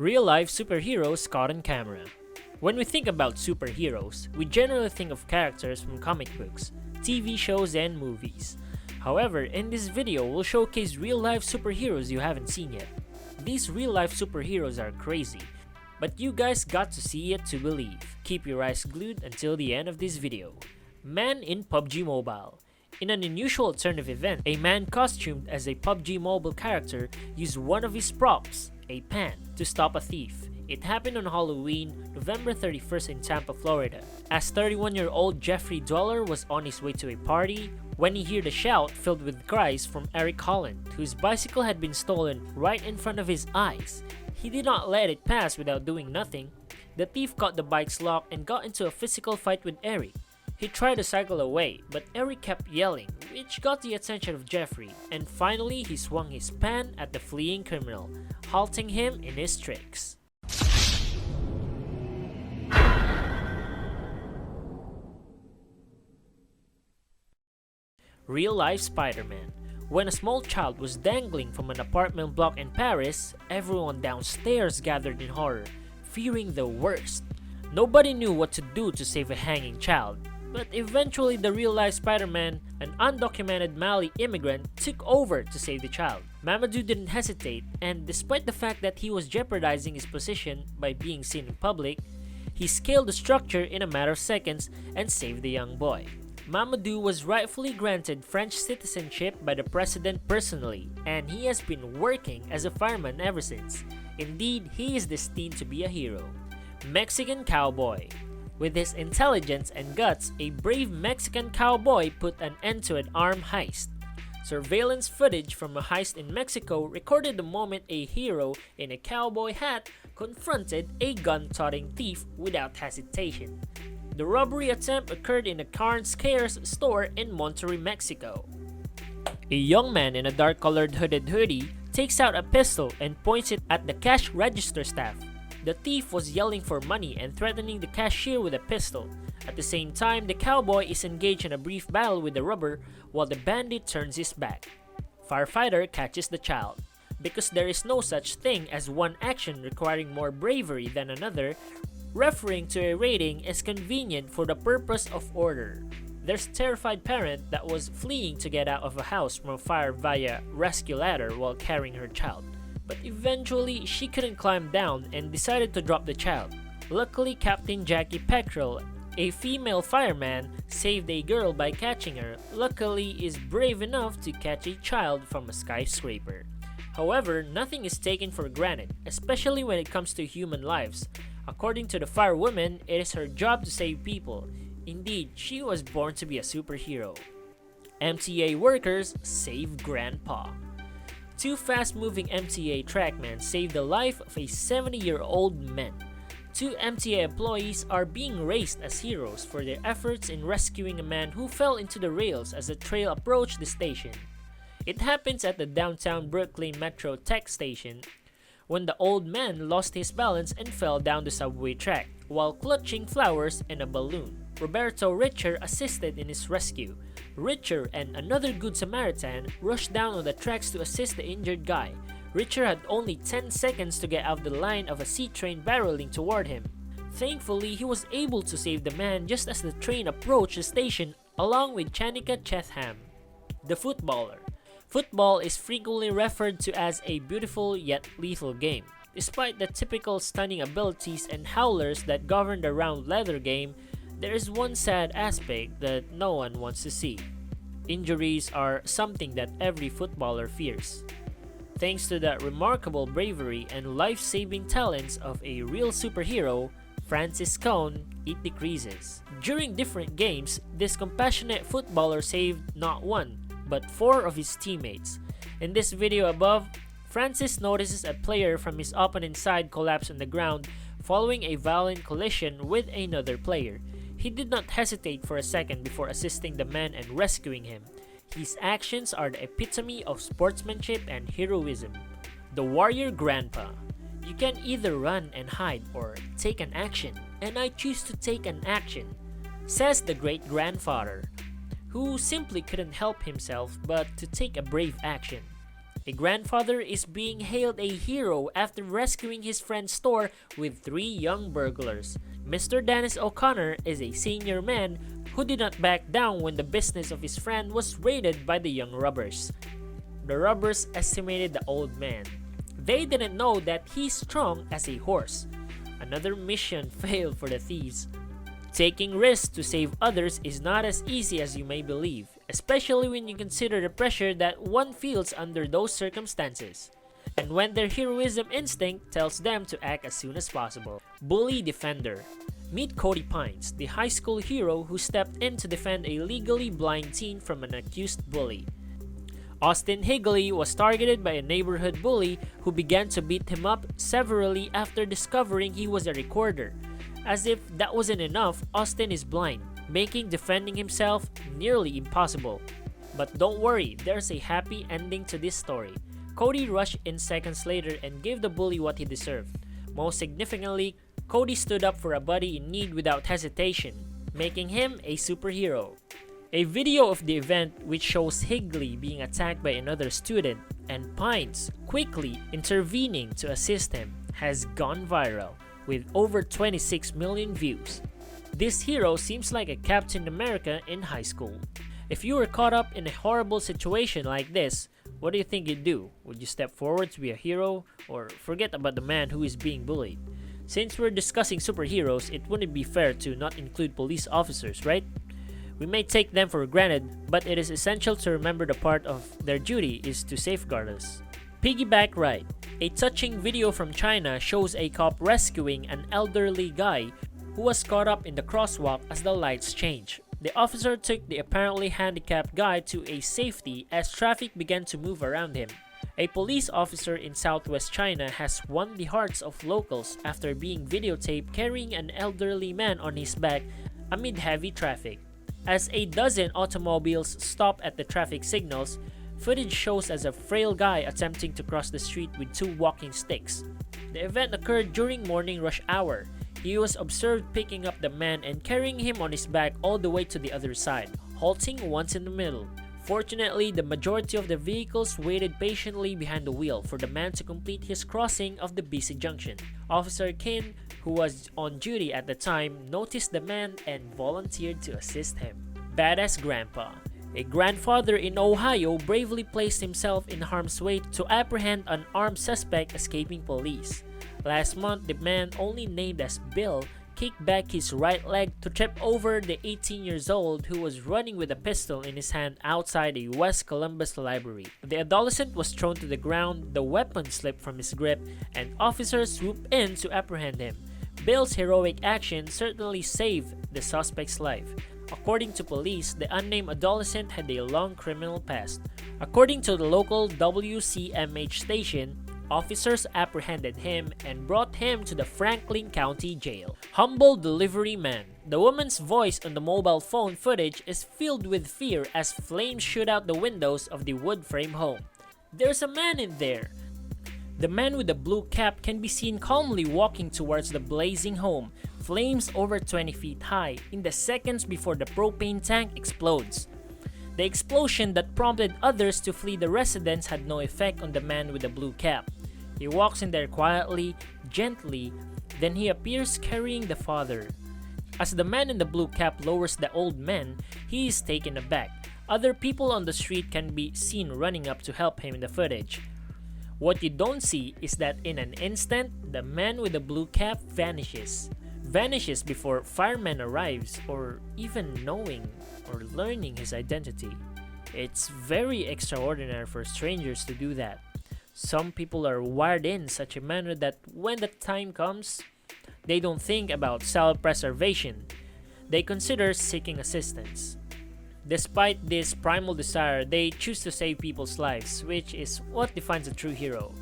Real-life superheroes caught on camera. When we think about superheroes, we generally think of characters from comic books, TV shows, and movies. However, in this video, we'll showcase real-life superheroes you haven't seen yet. These real-life superheroes are crazy, but you guys got to see it to believe. Keep your eyes glued until the end of this video. Man in PUBG Mobile. In an unusual turn of event, a man costumed as a PUBG Mobile character used one of his props, a pan, to stop a thief. It happened on Halloween, November 31st in Tampa, Florida. As 31-year-old Jeffrey Dollar was on his way to a party when he heard a shout filled with cries from Eric Holland, whose bicycle had been stolen right in front of his eyes. He did not let it pass without doing nothing. The thief caught the bike's lock and got into a physical fight with Eric. He tried to cycle away, but Eric kept yelling, which got the attention of Jeffrey, and finally he swung his pan at the fleeing criminal, halting him in his tricks. Real-life Spider-Man. When a small child was dangling from an apartment block in Paris, everyone downstairs gathered in horror, fearing the worst. Nobody knew what to do to save a hanging child. But eventually the real-life Spider-Man, an undocumented Mali immigrant, took over to save the child. Mamadou didn't hesitate, and despite the fact that he was jeopardizing his position by being seen in public, he scaled the structure in a matter of seconds and saved the young boy. Mamadou was rightfully granted French citizenship by the president personally, and he has been working as a fireman ever since. Indeed, he is destined to be a hero. Mexican Cowboy. With his intelligence and guts, a brave Mexican cowboy put an end to an armed heist. Surveillance footage from a heist in Mexico recorded the moment a hero in a cowboy hat confronted a gun-toting thief without hesitation. The robbery attempt occurred in a Carnes Cares store in Monterrey, Mexico. A young man in a dark-colored hooded hoodie takes out a pistol and points it at the cash register staff. The thief was yelling for money and threatening the cashier with a pistol. At the same time, the cowboy is engaged in a brief battle with the robber while the bandit turns his back. Firefighter catches the child. Because there is no such thing as one action requiring more bravery than another, referring to a rating is convenient for the purpose of order. There's a terrified parent that was fleeing to get out of a house from a fire via rescue ladder while carrying her child. But eventually, she couldn't climb down and decided to drop the child. Luckily, Captain Jackie Peckrell, a female fireman, saved a girl by catching her. Luckily, is brave enough to catch a child from a skyscraper. However, nothing is taken for granted, especially when it comes to human lives. According to the firewoman, it is her job to save people. Indeed, she was born to be a superhero. MTA workers save Grandpa. Two fast-moving MTA trackmen saved the life of a 70-year-old man. Two MTA employees are being raised as heroes for their efforts in rescuing a man who fell into the rails as the train approached the station. It happens at the downtown Brooklyn Metro Tech station when the old man lost his balance and fell down the subway track while clutching flowers and a balloon. Roberto Richer assisted in his rescue. Richer and another good Samaritan rushed down on the tracks to assist the injured guy. Richer had only 10 seconds to get out of the line of a C train barreling toward him. Thankfully, he was able to save the man just as the train approached the station along with Chanika Chetham. The Footballer. Football is frequently referred to as a beautiful yet lethal game. Despite the typical stunning abilities and howlers that govern the round leather game, there is one sad aspect that no one wants to see. Injuries are something that every footballer fears. Thanks to the remarkable bravery and life-saving talents of a real superhero, Francis Cone, it decreases. During different games, this compassionate footballer saved not one, but 4 of his teammates. In this video above, Francis notices a player from his opponent's side collapse on the ground following a violent collision with another player. He did not hesitate for a second before assisting the man and rescuing him. His actions are the epitome of sportsmanship and heroism. The Warrior Grandpa. You can either run and hide or take an action, and I choose to take an action, says the great-grandfather, who simply couldn't help himself but to take a brave action. A grandfather is being hailed a hero after rescuing his friend's store with 3 young burglars. Mr. Dennis O'Connor is a senior man who did not back down when the business of his friend was raided by the young robbers. The robbers estimated the old man. They didn't know that he's strong as a horse. Another mission failed for the thieves. Taking risks to save others is not as easy as you may believe, especially when you consider the pressure that one feels under those circumstances, and when their heroism instinct tells them to act as soon as possible. Bully Defender. Meet Cody Pines, the high school hero who stepped in to defend a legally blind teen from an accused bully. Austin Higley was targeted by a neighborhood bully who began to beat him up severely after discovering he was a recorder. As if that wasn't enough, Austin is blind, making defending himself nearly impossible. But don't worry, there's a happy ending to this story. Cody rushed in seconds later and gave the bully what he deserved. Most significantly, Cody stood up for a buddy in need without hesitation, making him a superhero. A video of the event which shows Higley being attacked by another student and Pines quickly intervening to assist him has gone viral, with over 26 million views. This hero seems like a Captain America in high school. If you were caught up in a horrible situation like this, what do you think you'd do? Would you step forward to be a hero, or forget about the man who is being bullied? Since we're discussing superheroes, it wouldn't be fair to not include police officers, right? We may take them for granted, but it is essential to remember the part of their duty is to safeguard us. Piggyback ride. A touching video from China shows a cop rescuing an elderly guy who was caught up in the crosswalk as the lights changed. The officer took the apparently handicapped guy to a safety as traffic began to move around him. A police officer in southwest China has won the hearts of locals after being videotaped carrying an elderly man on his back amid heavy traffic. As a dozen automobiles stop at the traffic signals, footage shows as a frail guy attempting to cross the street with 2 walking sticks. The event occurred during morning rush hour. He was observed picking up the man and carrying him on his back all the way to the other side, halting once in the middle. Fortunately, the majority of the vehicles waited patiently behind the wheel for the man to complete his crossing of the busy junction. Officer Kim, who was on duty at the time, noticed the man and volunteered to assist him. Badass Grandpa. A grandfather in Ohio bravely placed himself in harm's way to apprehend an armed suspect escaping police. Last month, the man, only named as Bill, kicked back his right leg to trip over the 18-year-old who was running with a pistol in his hand outside a West Columbus library. The adolescent was thrown to the ground, the weapon slipped from his grip, and officers swooped in to apprehend him. Bill's heroic action certainly saved the suspect's life. According to police, the unnamed adolescent had a long criminal past. According to the local WCMH station, officers apprehended him and brought him to the Franklin County Jail. Humble delivery man. The woman's voice on the mobile phone footage is filled with fear as flames shoot out the windows of the wood frame home. There's a man in there. The man with the blue cap can be seen calmly walking towards the blazing home, flames over 20 feet high, in the seconds before the propane tank explodes. The explosion that prompted others to flee the residence had no effect on the man with the blue cap. He walks in there quietly, gently, then he appears carrying the father. As the man in the blue cap lowers the old man, he is taken aback. Other people on the street can be seen running up to help him in the footage. What you don't see is that in an instant, the man with the blue cap vanishes. Vanishes before fireman arrives or even knowing or learning his identity. It's very extraordinary for strangers to do that. Some people are wired in such a manner that when the time comes, they don't think about self-preservation. They consider seeking assistance. Despite this primal desire, they choose to save people's lives, which is what defines a true hero.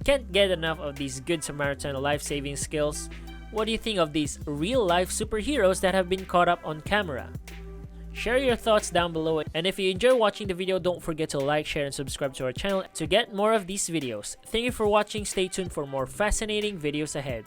Can't get enough of these good Samaritan life-saving skills. What do you think of these real-life superheroes that have been caught up on camera? Share your thoughts down below, and if you enjoy watching the video, don't forget to like, share, and subscribe to our channel to get more of these videos. Thank you for watching. Stay tuned for more fascinating videos ahead.